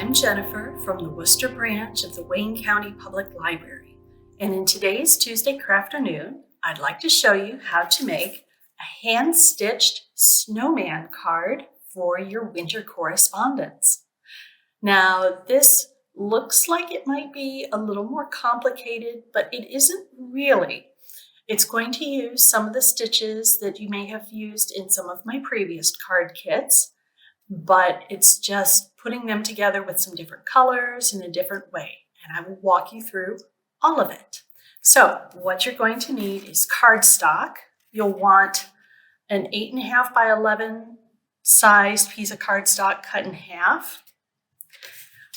I'm Jennifer from the Worcester branch of the Wayne County Public Library, and in today's Tuesday Crafternoon, I'd like to show you how to make a hand-stitched snowman card for your winter correspondence. Now, this looks like it might be a little more complicated, but it isn't really. It's going to use some of the stitches that you may have used in some of my previous card kits, but it's just putting them together with some different colors in a different way, and I will walk you through all of it. So what you're going to need is cardstock. You'll want an 8.5 by 11 sized piece of cardstock cut in half.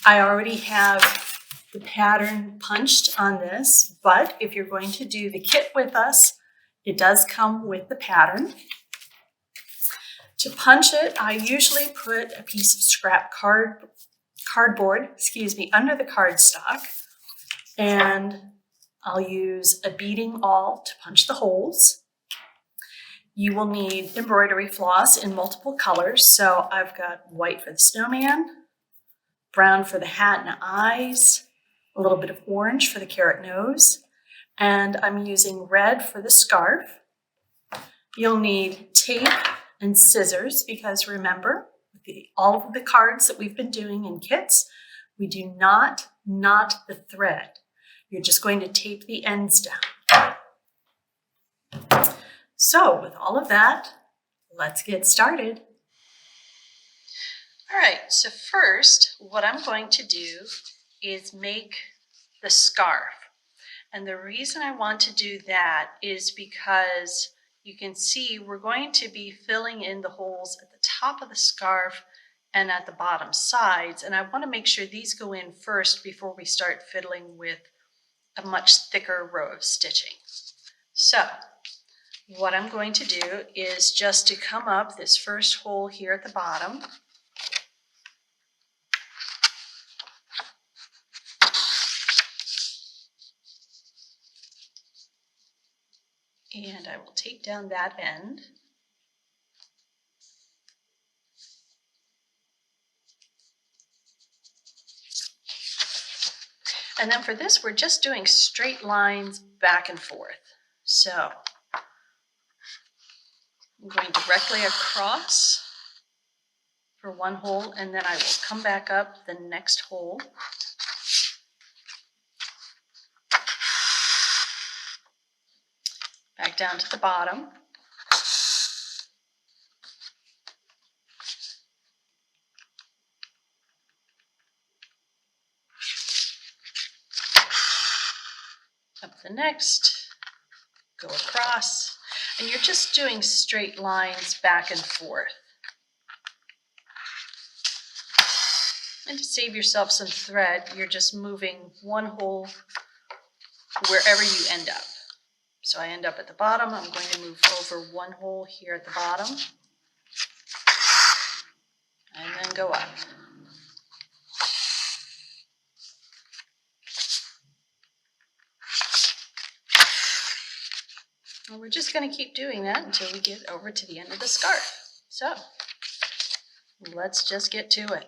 I already have the pattern punched on this, but if you're going to do the kit with us, it does come with the pattern. To punch it, I usually put a piece of scrap cardboard, under the cardstock, and I'll use a beading awl to punch the holes. You will need embroidery floss in multiple colors, so I've got white for the snowman, brown for the hat and eyes, a little bit of orange for the carrot nose, and I'm using red for the scarf. You'll need tape and scissors, because remember, all of the cards that we've been doing in kits, we do not knot the thread. You're just going to tape the ends down. So with all of that, let's get started. All right, so first, what I'm going to do is make the scarf. And the reason I want to do that is because you can see we're going to be filling in the holes at the top of the scarf and at the bottom sides. And I want to make sure these go in first before we start fiddling with a much thicker row of stitching. So what I'm going to do is just to come up this first hole here at the bottom. And I will tape down that end. And then for this, we're just doing straight lines back and forth. So I'm going directly across for one hole, and then I will come back up the next hole. Back down to the bottom. Up the next, go across, and you're just doing straight lines back and forth. And to save yourself some thread, you're just moving one hole wherever you end up. So I end up at the bottom, I'm going to move over one hole here at the bottom, and then go up. And we're just going to keep doing that until we get over to the end of the scarf. So let's just get to it.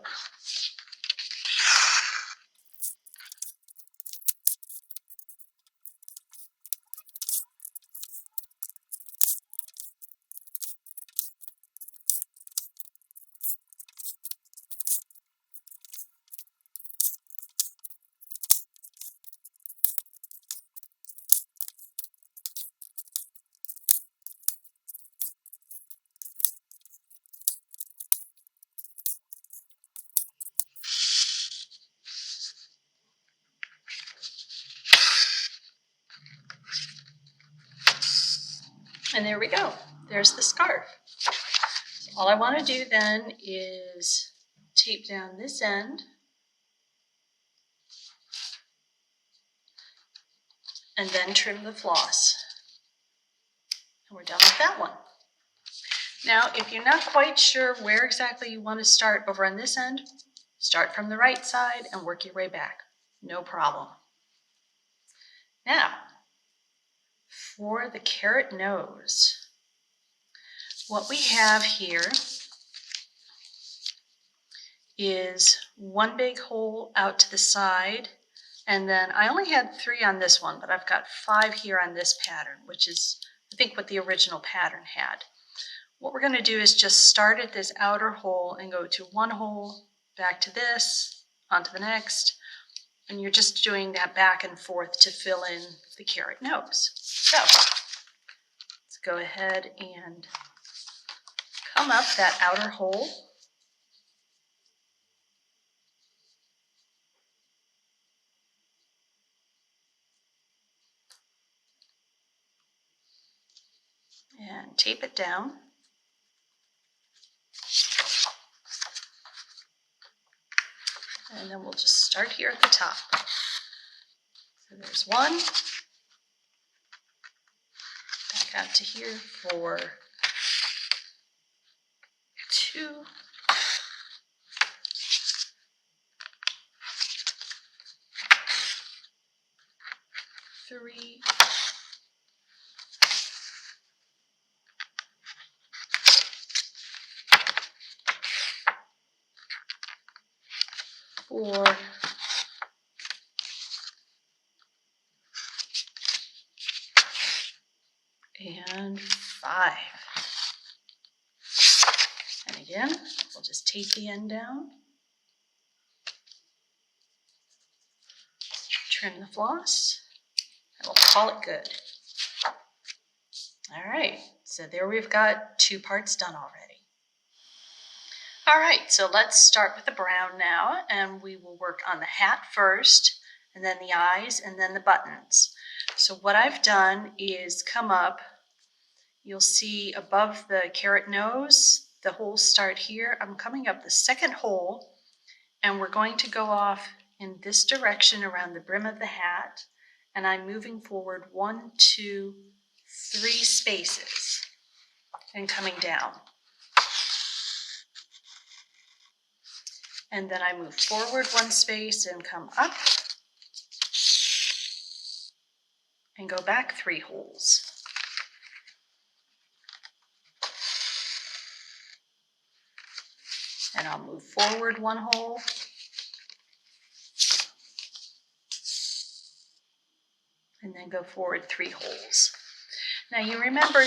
And there we go. There's the scarf. So all I want to do then is tape down this end and then trim the floss. And we're done with that one. Now, if you're not quite sure where exactly you want to start over on this end, start from the right side and work your way back. No problem. Now, for the carrot nose, what we have here is one big hole out to the side, and then I only had 3 on this one, but I've got 5 here on this pattern, which is I think what the original pattern had. What we're going to do is just start at this outer hole and go to one hole, back to this, onto the next, and you're just doing that back and forth to fill in the carrot nose. So let's go ahead and come up that outer hole. And tape it down. And then we'll just start here at the top. So there's 1. Back out to here for 2. 3. 4. And 5. And again, we'll just tape the end down, trim the floss, and we'll call it good. All right, so there we've got 2 parts done already. All right, so let's start with the brown now, and we will work on the hat first, and then the eyes, and then the buttons. So what I've done is come up, you'll see above the carrot nose, the holes start here. I'm coming up the second hole, and we're going to go off in this direction around the brim of the hat, and I'm moving forward 1, 2, 3 spaces and coming down. And then I move forward 1 space and come up and go back 3 holes. And I'll move forward 1 hole and then go forward 3 holes. Now you remember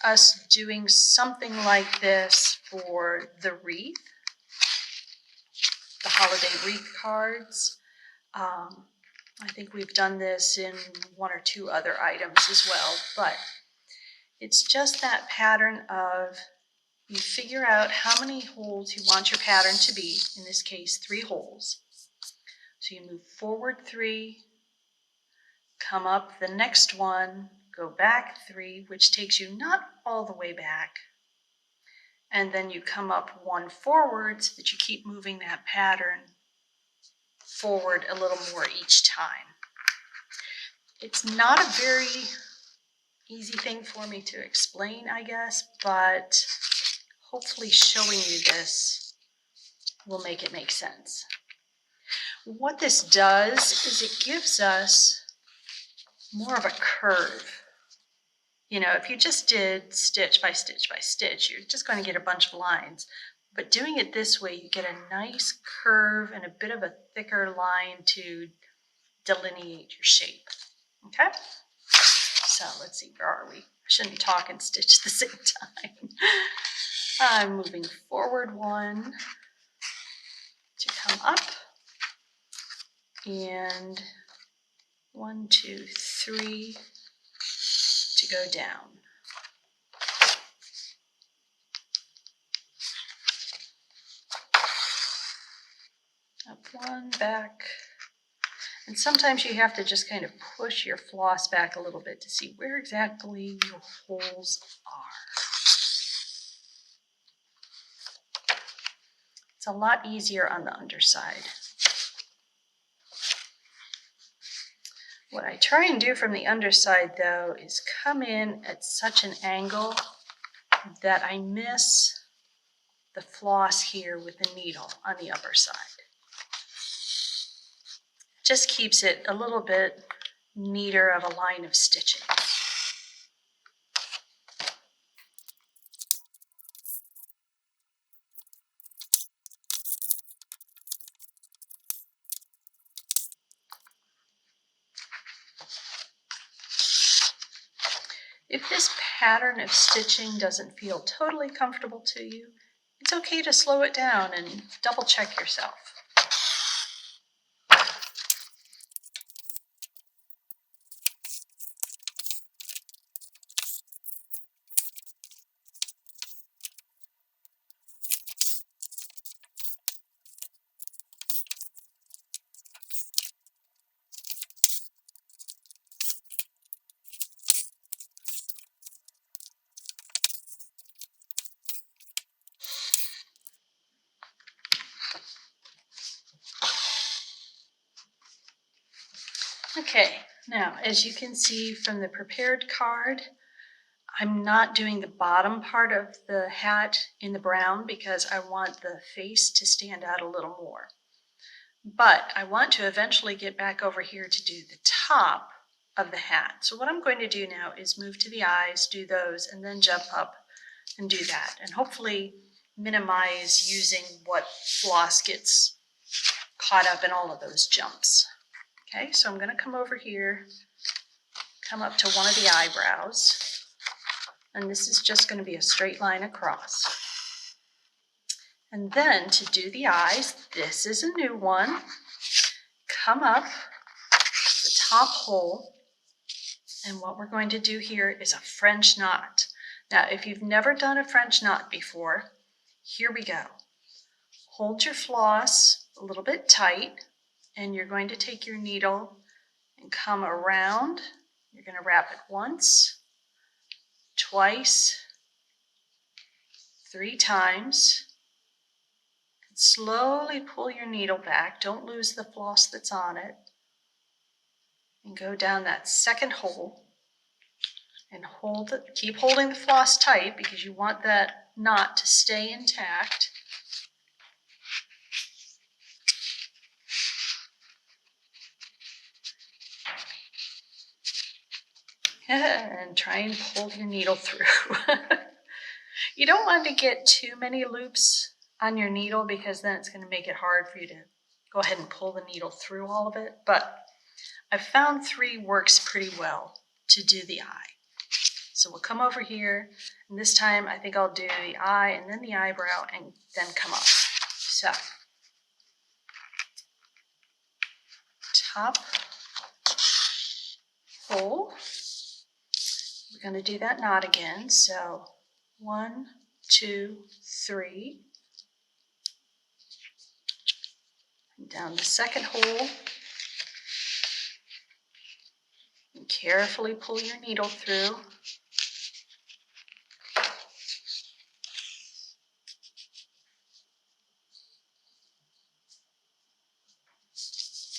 us doing something like this for the wreath, the holiday wreath cards. I think we've done this in 1 or 2 other items as well, but it's just that pattern of you figure out how many holes you want your pattern to be, in this case 3 holes. So you move forward 3, come up the next one, go back 3, which takes you not all the way back, and then you come up 1 forward so that you keep moving that pattern forward a little more each time. It's not a very easy thing for me to explain, I guess, but hopefully showing you this will make it make sense. What this does is it gives us more of a curve. You know, if you just did stitch by stitch by stitch, you're just going to get a bunch of lines. But doing it this way, you get a nice curve and a bit of a thicker line to delineate your shape. Okay? So let's see, where are we? I shouldn't talk and stitch at the same time. I'm moving forward 1 to come up, and 1, 2, 3 to go down. Up 1, back. And sometimes you have to just kind of push your floss back a little bit to see where exactly your holes are. It's a lot easier on the underside. What I try and do from the underside, though, is come in at such an angle that I miss the floss here with the needle on the upper side. Just keeps it a little bit neater of a line of stitching. If this pattern of stitching doesn't feel totally comfortable to you, it's okay to slow it down and double check yourself. Okay, now as you can see from the prepared card, I'm not doing the bottom part of the hat in the brown because I want the face to stand out a little more. But I want to eventually get back over here to do the top of the hat. So what I'm going to do now is move to the eyes, do those, and then jump up and do that. And hopefully minimize using what floss gets caught up in all of those jumps. Okay, so I'm going to come over here, come up to one of the eyebrows, and this is just going to be a straight line across. And then to do the eyes, this is a new one. Come up the top hole, and what we're going to do here is a French knot. Now, if you've never done a French knot before, here we go. Hold your floss a little bit tight, and you're going to take your needle and come around. You're going to wrap it once, twice, 3 times. And slowly pull your needle back. Don't lose the floss that's on it. And go down that second hole and hold it. Keep holding the floss tight because you want that knot to stay intact. And try and pull your needle through. You don't want to get too many loops on your needle because then it's going to make it hard for you to go ahead and pull the needle through all of it. But I've found 3 works pretty well to do the eye. So we'll come over here, and this time I think I'll do the eye and then the eyebrow and then come up. So top hole. We're going to do that knot again. So 1, 2, 3. And down the second hole. And carefully pull your needle through.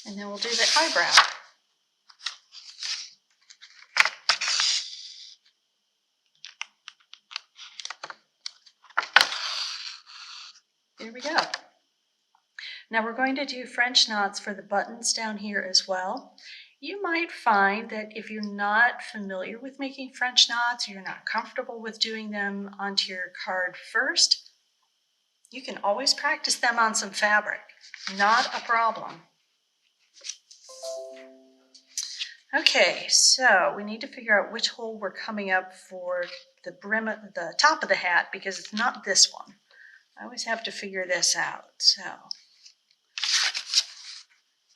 And then we'll do the eyebrow. There we go. Now we're going to do French knots for the buttons down here as well. You might find that if you're not familiar with making French knots, or you're not comfortable with doing them onto your card first, you can always practice them on some fabric. Not a problem. Okay, so we need to figure out which hole we're coming up for the brim of the top of the hat because it's not this one. I always have to figure this out. So I'm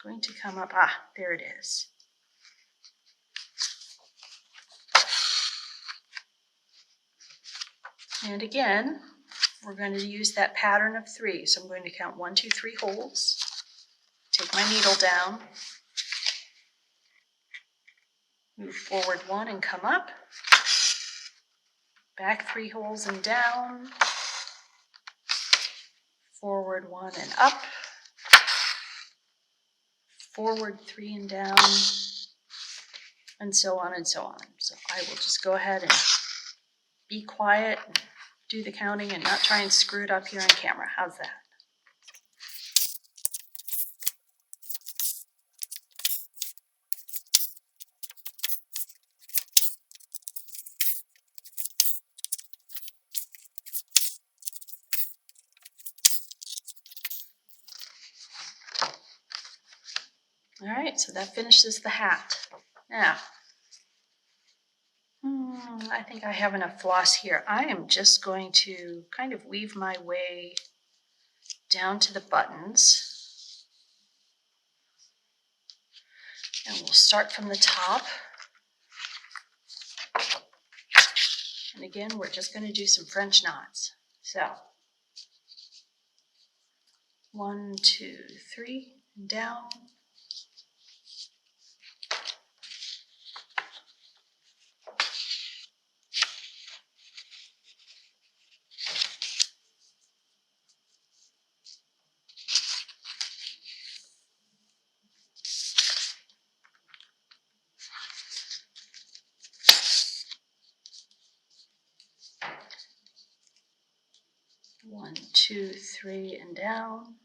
going to come up, there it is. And again, we're going to use that pattern of 3. So I'm going to count 1, 2, 3 holes. Take my needle down. Move forward 1 and come up. Back 3 holes and down. Forward 1 and up. Forward 3 and down. And so on and so on. So I will just go ahead and be quiet, and do the counting, and not try and screw it up here on camera. How's that? All right, so that finishes the hat. Now, I think I have enough floss here. I am just going to kind of weave my way down to the buttons. And we'll start from the top. And again, we're just going to do some French knots. So 1, 2, 3, and down. One, two, three, and down.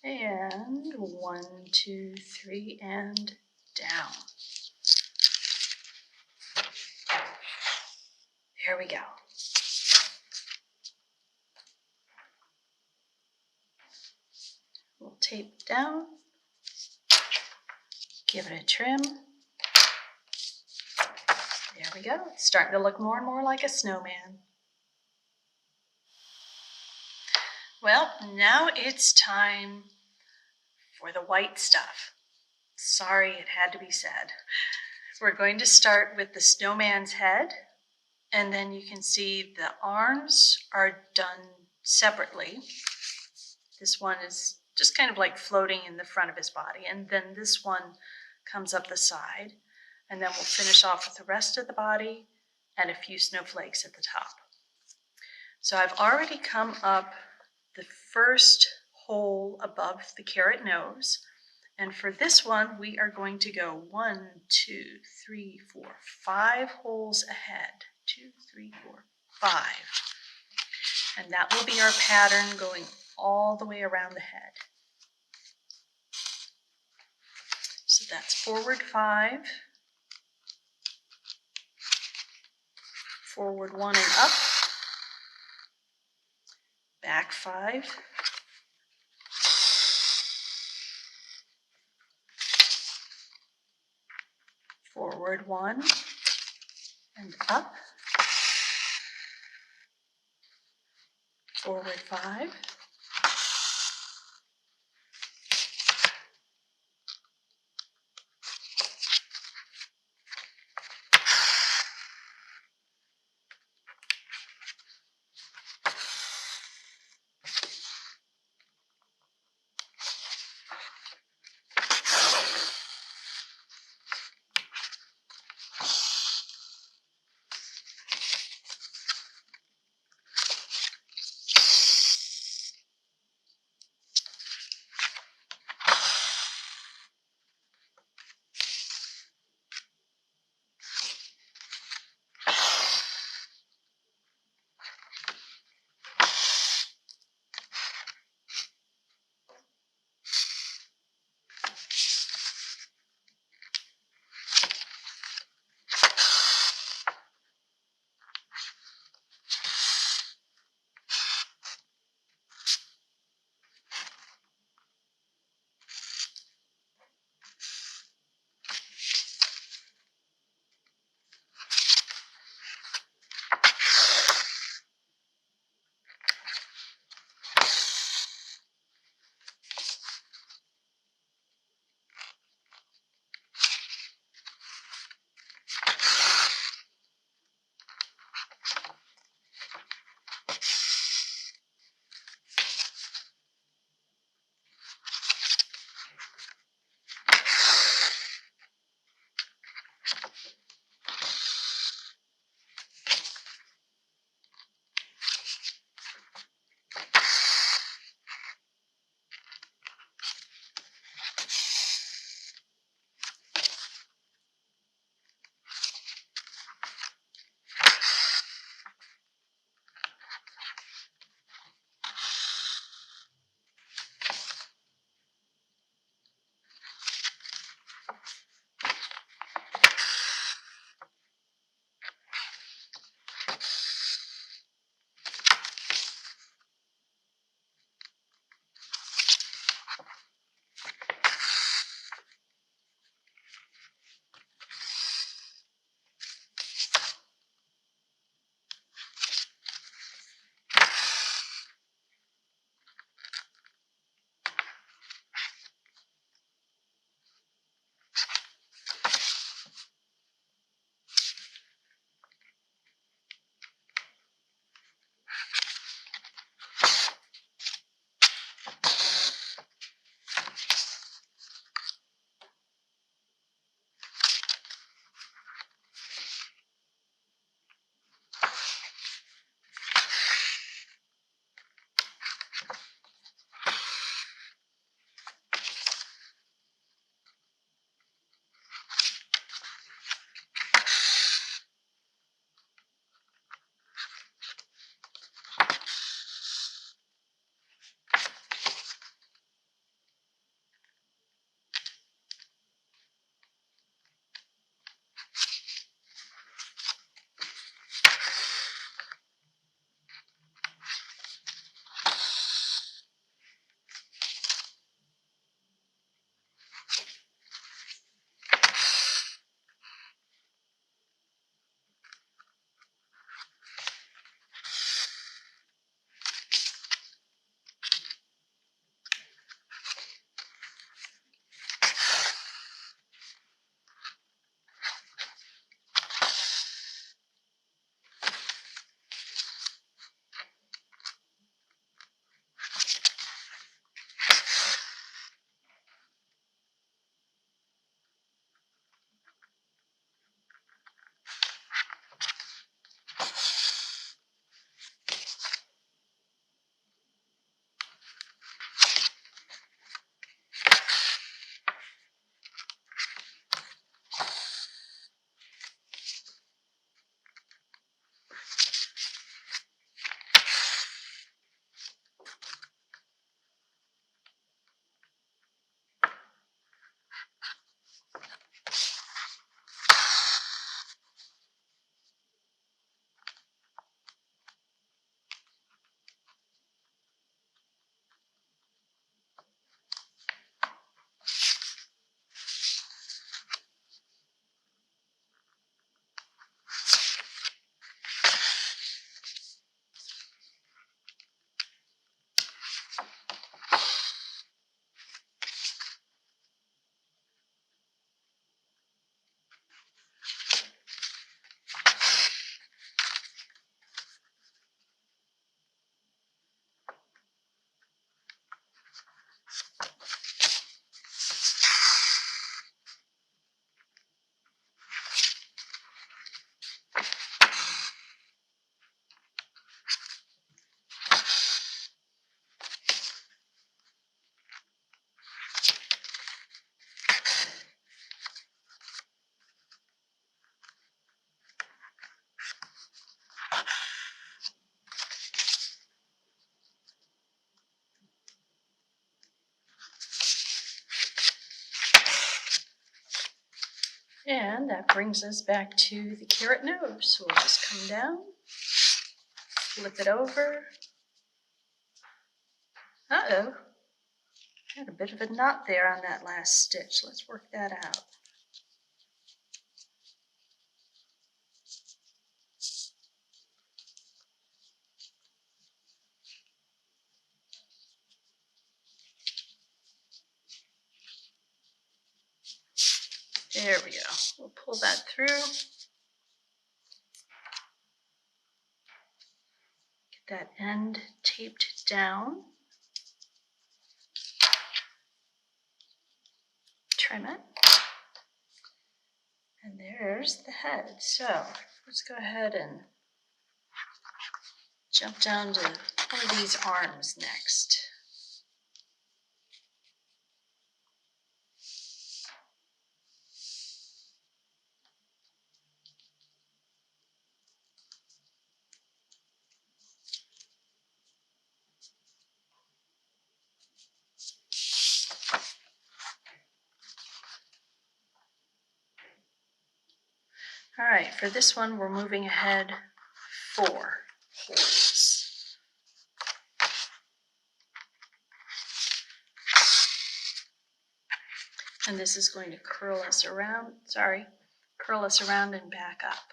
And 1, 2, 3, and down. There we go. We'll tape down, give it a trim. There we go. It's starting to look more and more like a snowman. Well, now it's time for the white stuff. Sorry, it had to be said. We're going to start with the snowman's head, and then you can see the arms are done separately. This one is just kind of like floating in the front of his body, and then this one comes up the side, and then we'll finish off with the rest of the body and a few snowflakes at the top. So I've already come up the first hole above the carrot nose, and for this one we are going to go 1, 2, 3, 4, 5 holes ahead. 2, 3, 4, 5. And that will be our pattern going all the way around the head. So that's forward 5, forward 1 and up, back 5, forward 1 and up, forward 5, And that brings us back to the carrot nose. So we'll just come down, flip it over. Uh-oh, I had a bit of a knot there on that last stitch. Let's work that out. There we go. We'll pull that through. Get that end taped down. Trim it. And there's the head. So let's go ahead and jump down to one of these arms next. All right, for this one, we're moving ahead 4 holes. And this is going to curl us around and back up.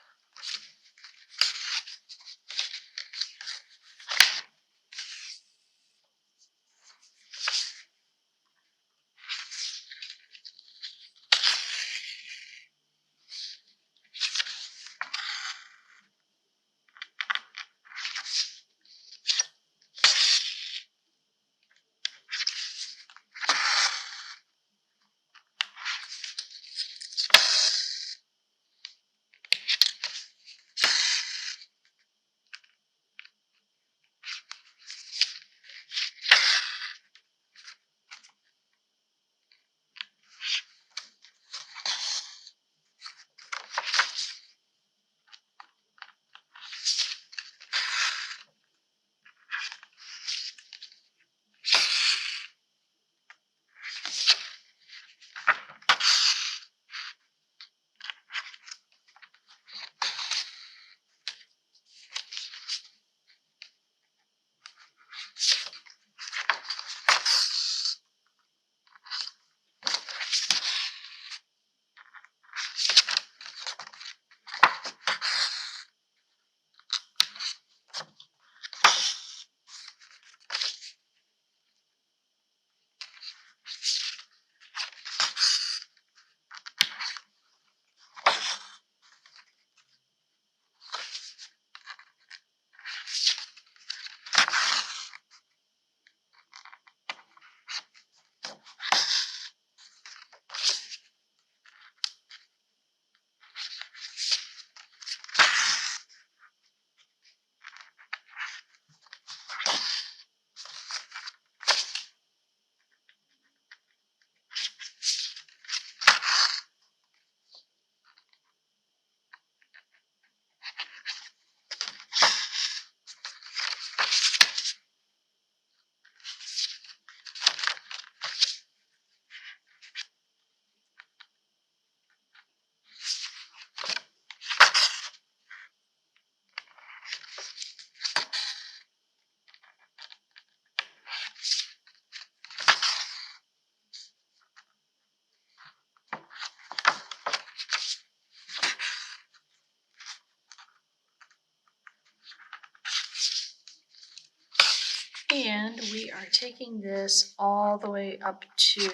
And we are taking this all the way up to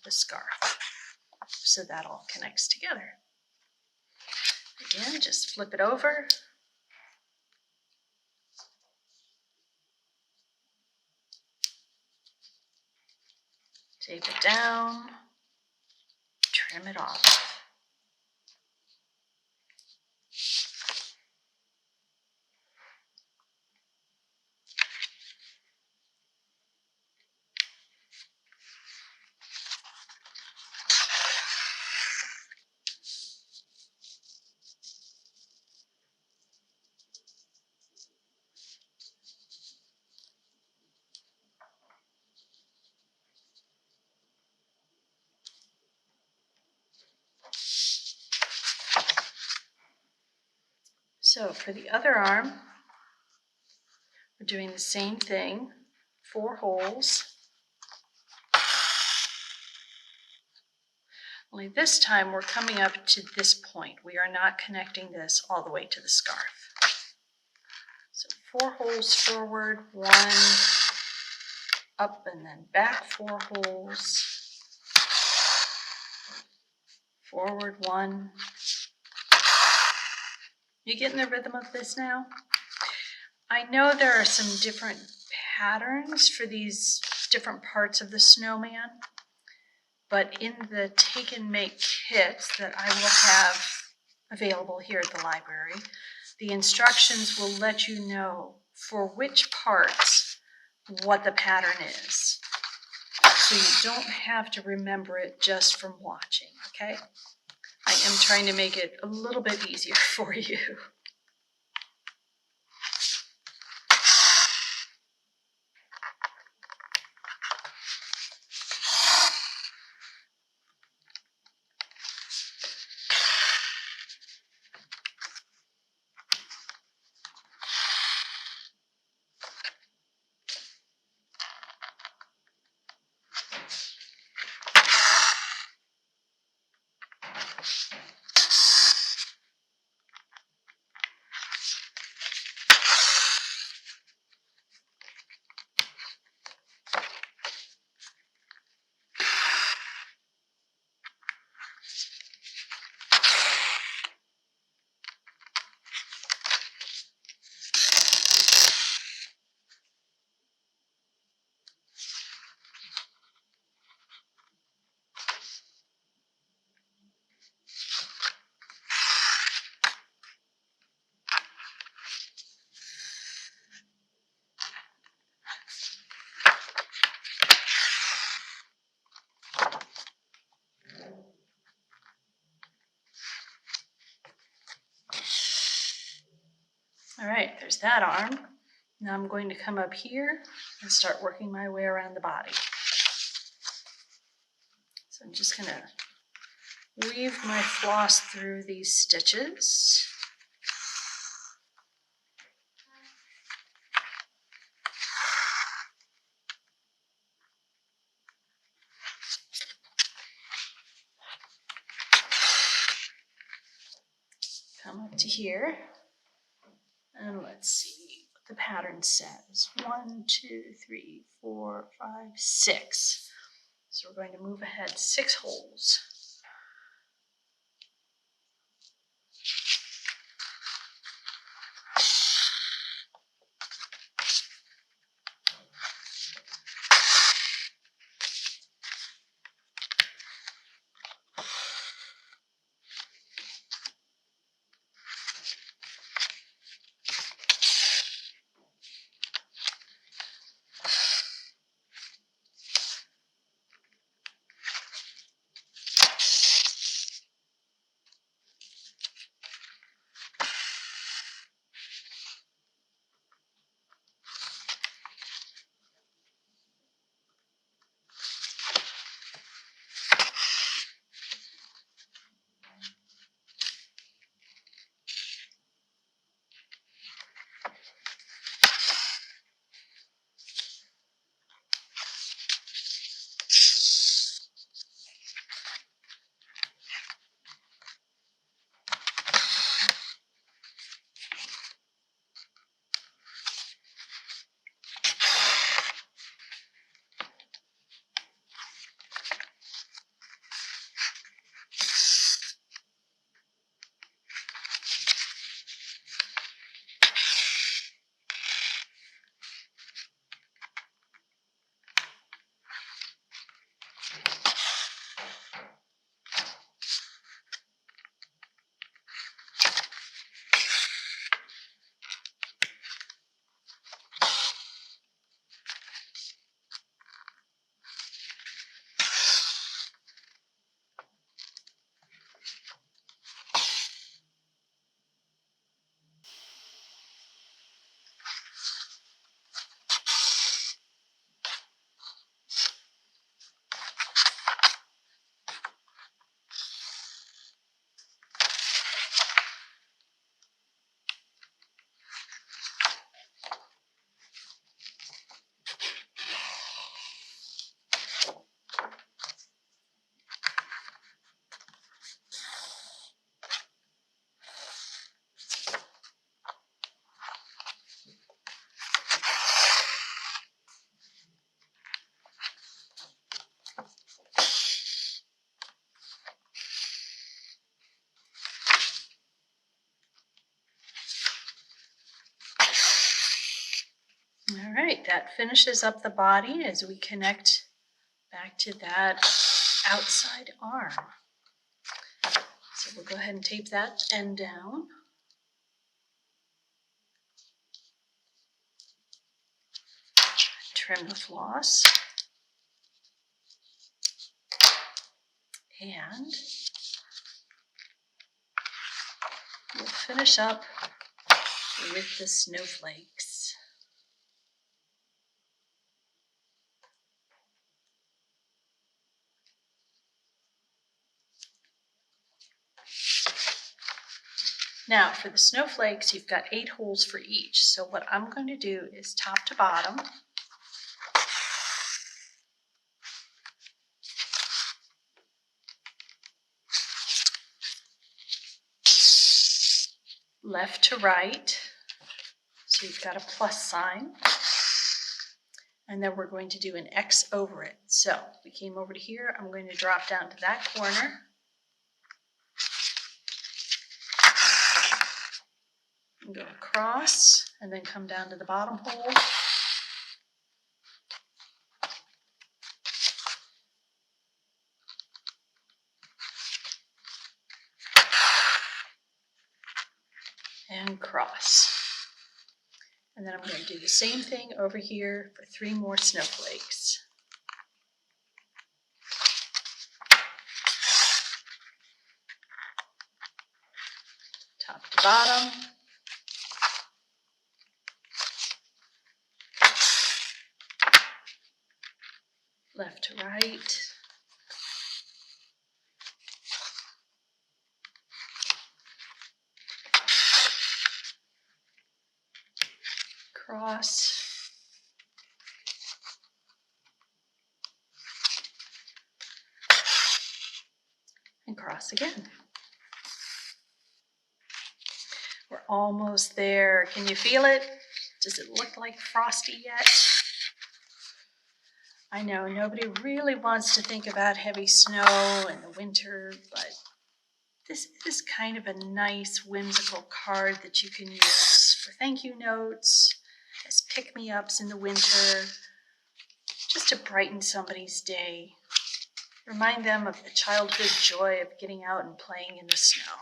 the scarf, so that all connects together. Again, just flip it over. Tape it down, trim it off. So for the other arm, we're doing the same thing, 4 holes. Only this time we're coming up to this point. We are not connecting this all the way to the scarf. So 4 holes forward, 1 up and then back, 4 holes, forward 1. You getting the rhythm of this now? I know there are some different patterns for these different parts of the snowman, but in the take and make kits that I will have available here at the library, the instructions will let you know for which parts what the pattern is. So you don't have to remember it just from watching, okay? I am trying to make it a little bit easier for you. All right, there's that arm. Now I'm going to come up here and start working my way around the body. So I'm just gonna weave my floss through these stitches. Come up to here, and let's see what the pattern says. 1, 2, 3, 4, 5, 6. So we're going to move ahead 6 holes. that finishes up the body as we connect back to that outside arm. So we'll go ahead and tape that end down. Trim the floss. And we'll finish up with the snowflakes. Now for the snowflakes, you've got 8 holes for each. So what I'm going to do is top to bottom. Left to right. So you've got a plus sign. And then we're going to do an X over it. So we came over to here. I'm going to drop down to that corner. And go across and then come down to the bottom hole. And cross. And then I'm going to do the same thing over here for 3 more snowflakes. Top to bottom. Left to right. Cross. And cross again. We're almost there. Can you feel it? Does it look like frosty yet? I know nobody really wants to think about heavy snow in the winter, but this is kind of a nice whimsical card that you can use for thank you notes, as pick-me-ups in the winter, just to brighten somebody's day. Remind them of the childhood joy of getting out and playing in the snow.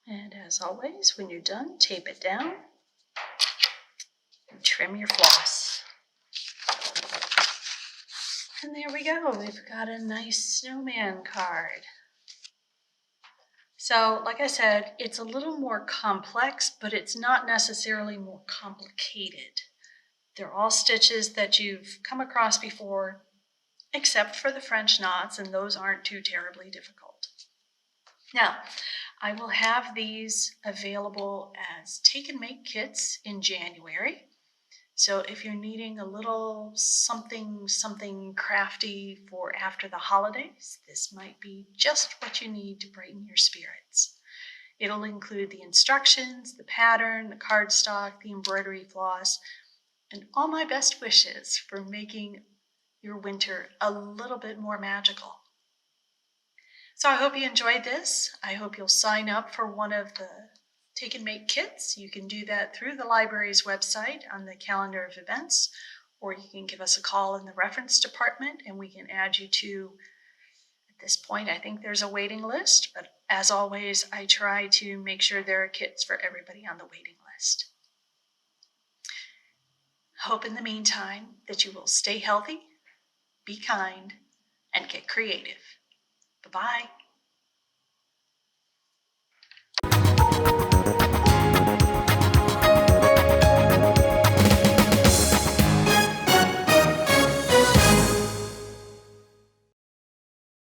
And as always, when you're done, tape it down and trim your floss. And there we go. We've got a nice snowman card. So, like I said, it's a little more complex, but it's not necessarily more complicated. They're all stitches that you've come across before, except for the French knots, and those aren't too terribly difficult. Now, I will have these available as take and make kits in January. So if you're needing a little something crafty for after the holidays, this might be just what you need to brighten your spirits. It'll include the instructions, the pattern, the cardstock, the embroidery floss, and all my best wishes for making your winter a little bit more magical. So I hope you enjoyed this. I hope you'll sign up for one of the Take and Make kits. You can do that through the library's website on the calendar of events, or you can give us a call in the reference department and we can add you to, at this point, I think there's a waiting list, but as always, I try to make sure there are kits for everybody on the waiting list. Hope in the meantime that you will stay healthy, be kind, and get creative. Bye-bye.